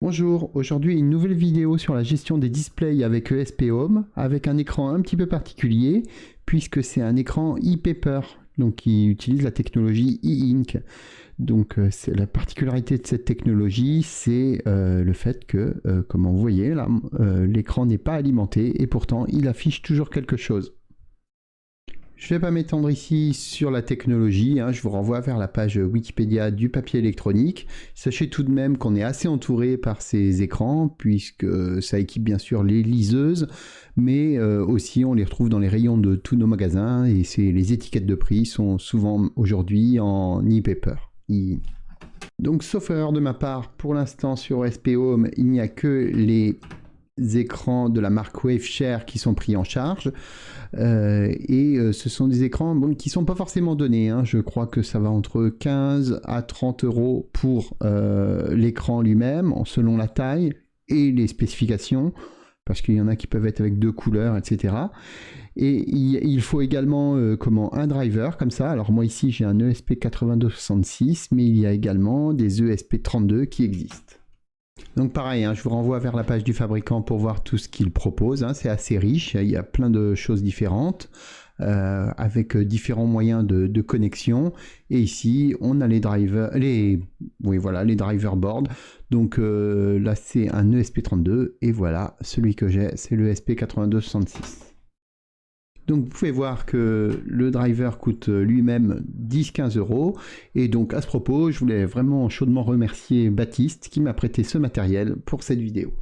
Bonjour, aujourd'hui une nouvelle vidéo sur la gestion des displays avec ESP Home, avec un écran un petit peu particulier, puisque c'est un écran e-paper, donc qui utilise la technologie e-ink. Donc c'est la particularité de cette technologie, c'est le fait que, comme vous voyez là, l'écran n'est pas alimenté et pourtant il affiche toujours quelque chose. Je ne vais pas m'étendre ici sur la technologie, je vous renvoie vers la page Wikipédia du papier électronique. Sachez tout de même qu'on est assez entouré par ces écrans, puisque ça équipe bien sûr les liseuses, mais aussi on les retrouve dans les rayons de tous nos magasins, et les étiquettes de prix sont souvent aujourd'hui en e-paper. Donc sauf erreur de ma part, pour l'instant sur SP Home, il n'y a que les écrans de la marque Waveshare qui sont pris en charge. Ce sont des écrans qui ne sont pas forcément donnés. Je crois que ça va entre 15 à 30 euros pour l'écran lui-même, selon la taille et les spécifications, parce qu'il y en a qui peuvent être avec 2 couleurs, etc. Et il faut également un driver comme ça. Alors moi ici j'ai un ESP8266, mais il y a également des ESP32 qui existent. Donc pareil, je vous renvoie vers la page du fabricant pour voir tout ce qu'il propose. C'est assez riche, il y a plein de choses différentes avec différents moyens de connexion. Et ici, on a les drivers, les driver boards. Donc là, c'est un ESP32 et voilà, celui que j'ai, c'est le ESP8266. Donc vous pouvez voir que le driver coûte lui-même 10-15 euros. Et donc à ce propos, je voulais vraiment chaudement remercier Baptiste qui m'a prêté ce matériel pour cette vidéo.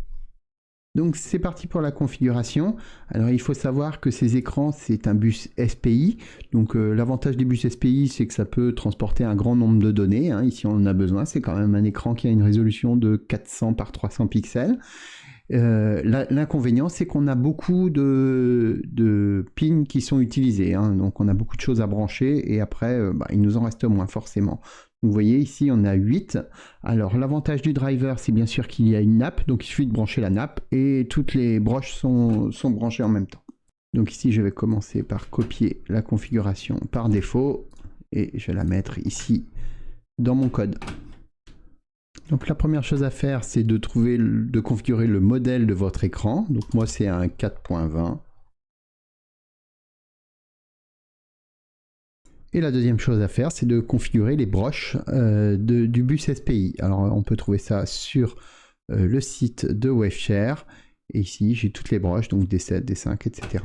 Donc c'est parti pour la configuration. Alors il faut savoir que ces écrans, c'est un bus SPI. Donc l'avantage des bus SPI, c'est que ça peut transporter un grand nombre de données. Ici on en a besoin, c'est quand même un écran qui a une résolution de 400 par 300 pixels. L'inconvénient, c'est qu'on a beaucoup de pins qui sont utilisés, donc on a beaucoup de choses à brancher et après il nous en reste moins forcément. Donc, vous voyez ici on a 8. Alors l'avantage du driver, c'est bien sûr qu'il y a une nappe, donc il suffit de brancher la nappe et toutes les broches sont branchées en même temps. Donc ici je vais commencer par copier la configuration par défaut et je vais la mettre ici dans mon code. Donc la première chose à faire, c'est de configurer le modèle de votre écran. Donc moi c'est un 4.20. Et la deuxième chose à faire, c'est de configurer les broches du bus SPI. Alors on peut trouver ça sur le site de Waveshare. Et ici j'ai toutes les broches, donc D7, D5, etc.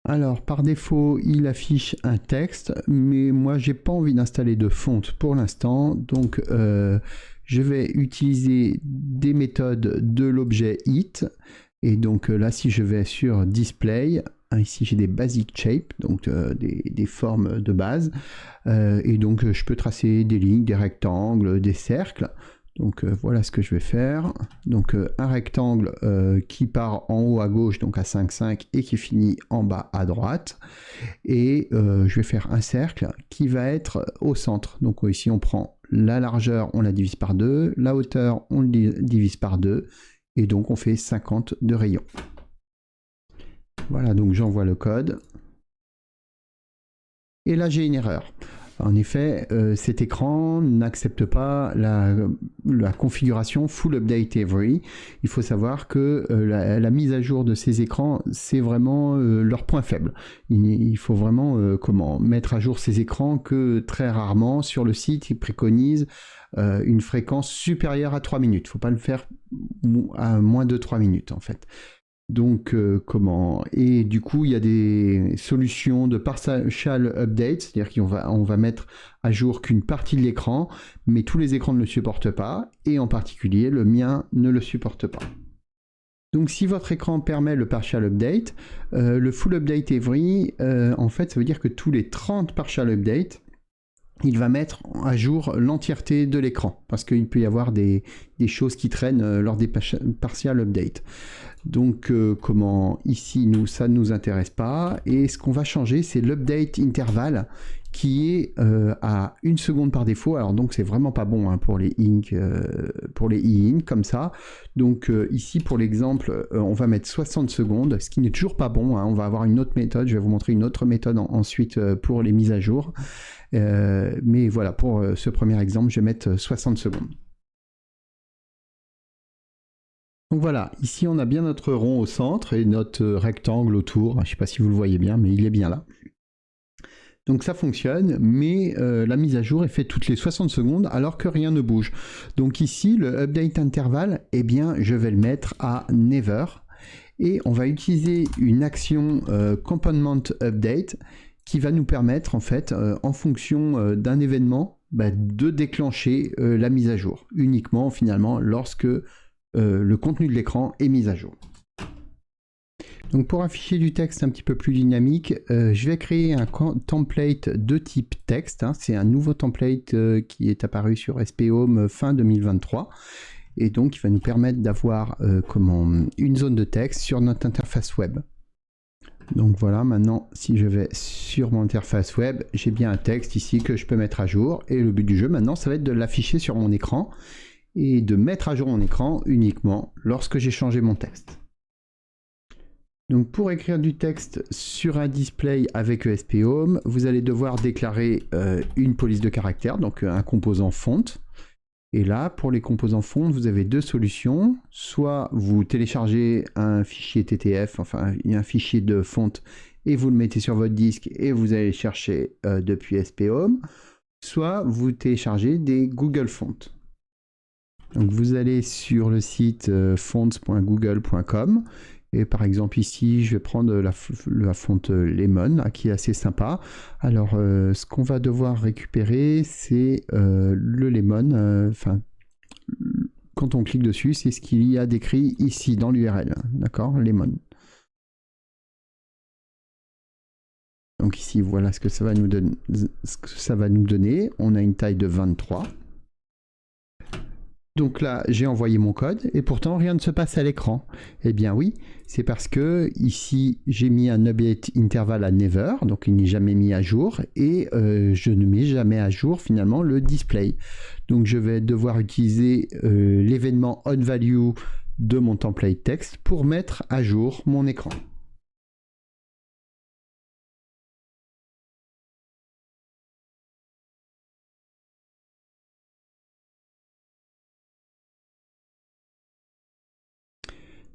Alors par défaut il affiche un texte, mais moi j'ai pas envie d'installer de fonte pour l'instant, donc je vais utiliser des méthodes de l'objet it. Et donc là si je vais sur display, ici j'ai des basic shapes, donc des formes de base, et donc je peux tracer des lignes, des rectangles, des cercles. Donc voilà ce que je vais faire. Donc un rectangle qui part en haut à gauche, donc à 5,5 et qui finit en bas à droite. Et je vais faire un cercle qui va être au centre. Donc ici on prend la largeur, on la divise par 2, la hauteur on le divise par 2, et donc on fait 50 de rayon. Voilà, donc j'envoie le code. Et là j'ai une erreur. En effet, cet écran n'accepte pas la configuration Full Update Every. Il faut savoir que la mise à jour de ces écrans, c'est vraiment leur point faible. Il faut vraiment mettre à jour ces écrans que très rarement. Sur le site, ils préconisent une fréquence supérieure à 3 minutes. Il ne faut pas le faire à moins de 3 minutes en fait. Donc et du coup il y a des solutions de partial update, c'est-à-dire qu'on va mettre à jour qu'une partie de l'écran, mais tous les écrans ne le supportent pas, et en particulier le mien ne le supporte pas. Donc si votre écran permet le partial update, le full update every, en fait ça veut dire que tous les 30 partial updates, il va mettre à jour l'entièreté de l'écran, parce qu'il peut y avoir des choses qui traînent lors des partial updates. Donc ici ça ne nous intéresse pas, et ce qu'on va changer, c'est l'update intervalle qui est à 1 seconde par défaut. Alors donc c'est vraiment pas bon pour les e-ink comme ça. Donc ici pour l'exemple on va mettre 60 secondes, ce qui n'est toujours pas bon. On va avoir une autre méthode, je vais vous montrer une autre méthode ensuite pour les mises à jour. Mais voilà, pour ce premier exemple, je vais mettre 60 secondes. Donc voilà, ici on a bien notre rond au centre et notre rectangle autour. Je ne sais pas si vous le voyez bien, mais il est bien là. Donc ça fonctionne, mais la mise à jour est faite toutes les 60 secondes alors que rien ne bouge. Donc ici, le update intervalle, eh bien, je vais le mettre à never. Et on va utiliser une action component update qui va nous permettre, en fait, en fonction d'un événement, de déclencher la mise à jour, uniquement finalement lorsque le contenu de l'écran est mis à jour. Donc pour afficher du texte un petit peu plus dynamique, je vais créer un template de type texte. C'est un nouveau template qui est apparu sur SP Home fin 2023. Et donc il va nous permettre d'avoir une zone de texte sur notre interface web. Donc voilà, maintenant si je vais sur mon interface web, j'ai bien un texte ici que je peux mettre à jour. Et le but du jeu maintenant, ça va être de l'afficher sur mon écran et de mettre à jour mon écran uniquement lorsque j'ai changé mon texte. Donc pour écrire du texte sur un display avec ESP Home, vous allez devoir déclarer une police de caractère, donc un composant font. Et là, pour les composants font, vous avez deux solutions. Soit vous téléchargez un fichier TTF, enfin un fichier de font, et vous le mettez sur votre disque et vous allez chercher depuis SP Home. Soit vous téléchargez des Google Fonts. Donc vous allez sur le site fonts.google.com et par exemple ici je vais prendre la fonte Lemon qui est assez sympa. Alors ce qu'on va devoir récupérer c'est le Lemon, quand on clique dessus c'est ce qu'il y a décrit ici dans l'URL, d'accord, Lemon. Donc ici voilà ce que ça va nous donner, on a une taille de 23. Donc là, j'ai envoyé mon code et pourtant rien ne se passe à l'écran. Eh bien oui, c'est parce que ici, j'ai mis un update interval à never, donc il n'est jamais mis à jour, et je ne mets jamais à jour finalement le display. Donc je vais devoir utiliser l'événement onValue de mon template text pour mettre à jour mon écran.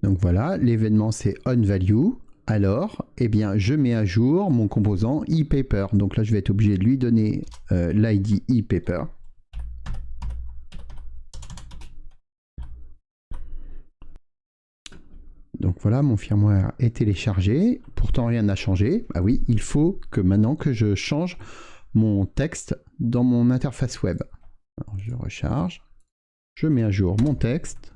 Donc voilà, l'événement c'est onValue. Alors, eh bien, je mets à jour mon composant ePaper. Donc là, je vais être obligé de lui donner l'ID ePaper. Donc voilà, mon firmware est téléchargé. Pourtant, rien n'a changé. Ah oui, il faut que maintenant que je change mon texte dans mon interface web. Alors, je recharge. Je mets à jour mon texte.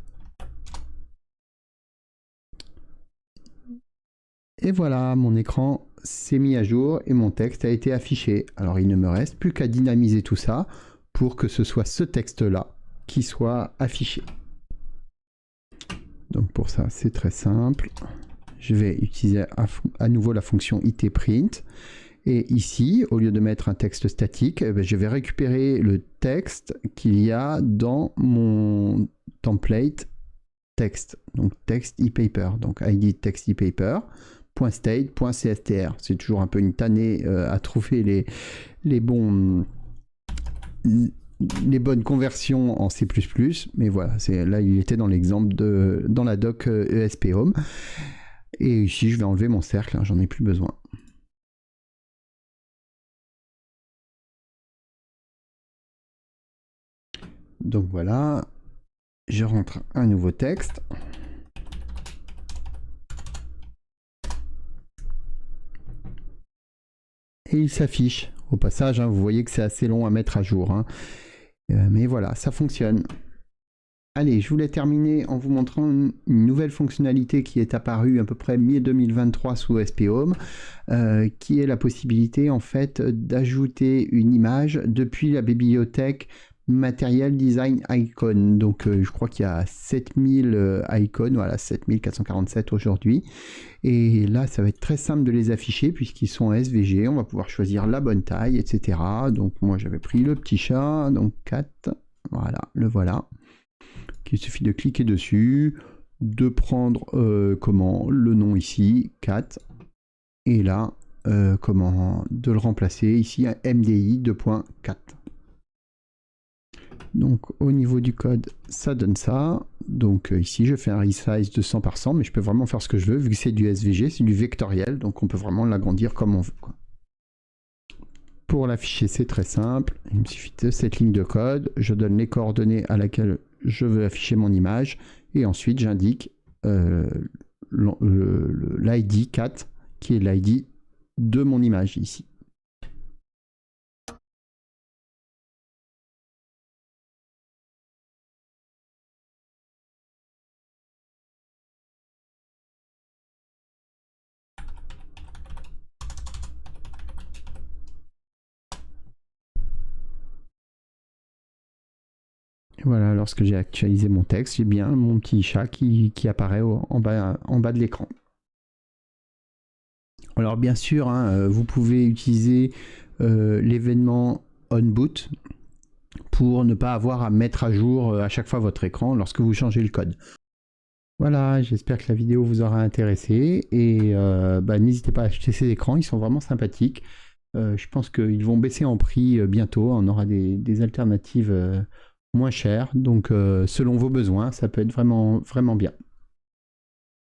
Et voilà, mon écran s'est mis à jour et mon texte a été affiché. Alors il ne me reste plus qu'à dynamiser tout ça pour que ce soit ce texte-là qui soit affiché. Donc pour ça, c'est très simple. Je vais utiliser à nouveau la fonction itPrint. Et ici, au lieu de mettre un texte statique, je vais récupérer le texte qu'il y a dans mon template texte. Donc texte ePaper. Donc ID text ePaper. .state.cstr. C'est toujours un peu une tannée à trouver les bonnes conversions en C++, mais voilà, là il était dans l'exemple dans la doc ESP Home. Et ici je vais enlever mon cercle, j'en ai plus besoin. Donc voilà, je rentre un nouveau texte. Et il s'affiche. Au passage, vous voyez que c'est assez long à mettre à jour. Mais voilà, ça fonctionne. Allez, je voulais terminer en vous montrant une nouvelle fonctionnalité qui est apparue à peu près mi-2023 sous SP Home, qui est la possibilité en fait d'ajouter une image depuis la bibliothèque Material Design Icon. Donc je crois qu'il y a 7000 icônes, voilà, 7447 aujourd'hui. Et là, ça va être très simple de les afficher puisqu'ils sont en SVG. On va pouvoir choisir la bonne taille, etc. Donc moi, j'avais pris le petit chat, donc 4. Voilà, le voilà. Il suffit de cliquer dessus, de prendre le nom ici, 4. Et là, de le remplacer ici à MDI 2.4. Donc au niveau du code, ça donne ça. Donc ici je fais un resize de 100%, mais je peux vraiment faire ce que je veux vu que c'est du SVG, c'est du vectoriel, donc on peut vraiment l'agrandir comme on veut, quoi. Pour l'afficher, c'est très simple. Il me suffit de cette ligne de code. Je donne les coordonnées à laquelle je veux afficher mon image. Et ensuite, j'indique l'ID 4, qui est l'ID de mon image ici. Voilà, lorsque j'ai actualisé mon texte, j'ai bien mon petit chat qui apparaît en bas de l'écran. Alors bien sûr, hein, vous pouvez utiliser l'événement onBoot pour ne pas avoir à mettre à jour à chaque fois votre écran lorsque vous changez le code. Voilà, j'espère que la vidéo vous aura intéressé et n'hésitez pas à acheter ces écrans, ils sont vraiment sympathiques. Je pense qu'ils vont baisser en prix bientôt, on aura des alternatives moins chères, donc selon vos besoins, ça peut être vraiment, vraiment bien.